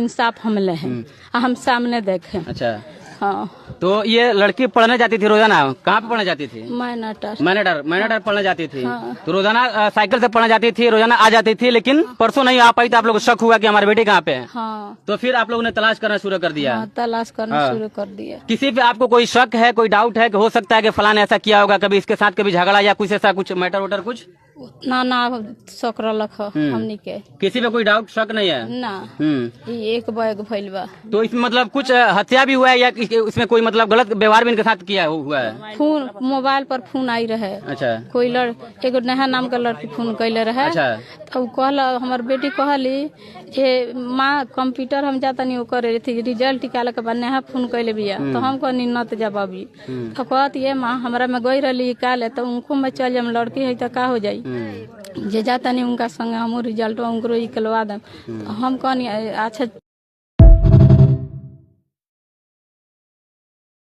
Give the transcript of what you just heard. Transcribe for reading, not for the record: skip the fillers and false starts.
इंसाफ हमले हैं, हम सामने देखे। अच्छा, हाँ। तो ये लड़की पढ़ने जाती थी रोजाना? कहाँ पे पढ़ने जाती थी? मैनेटर पढ़ने जाती थी। हाँ। तो रोजाना साइकिल से पढ़ने जाती थी, रोजाना आ जाती थी, लेकिन परसों नहीं आ पाई तो आप लोग को शक हुआ कि हमारी बेटी कहाँ पे है। हाँ। तो फिर आप लोगों ने तलाश करना शुरू कर दिया। हाँ, तलाश करना हाँ। शुरू कर दिया। किसी पे आपको कोई शक है, कोई डाउट है कि हो सकता है कि फलान ऐसा किया होगा, कभी इसके साथ कभी झगड़ा या कुछ ऐसा कुछ मैटर वोटर कुछ? ना शक रख हमनी के, किसी पे कोई डाउट शक नहीं है ना। ये एक बैग भइल बा। तो इसमें मतलब कुछ हत्या भी हुआ है या इसमें कोई मतलब गलत व्यवहार भी इनके साथ किया हुआ है? फोन, मोबाइल पर फोन आई रहे। अच्छा। कोई एगो नेहा नाम का लड़की फोन कैले रहे। अच्छा। तो कहला, हमार बेटी कहली ये माँ कंप्यूटर हम जाता नहीं करे थी, रिजल्ट निकाल के बाद नेहा फोन कैले बिया। तो हम कहनी न तो जब अभी तो कहत ये माँ हमरा में गई रही काले, तो उनको में चल जाम, लड़की है तो का हो जाई, जे जाता नहीं उनका संग हम रिजल्ट उनको निकलवा दम। तो हम कहनी अच्छा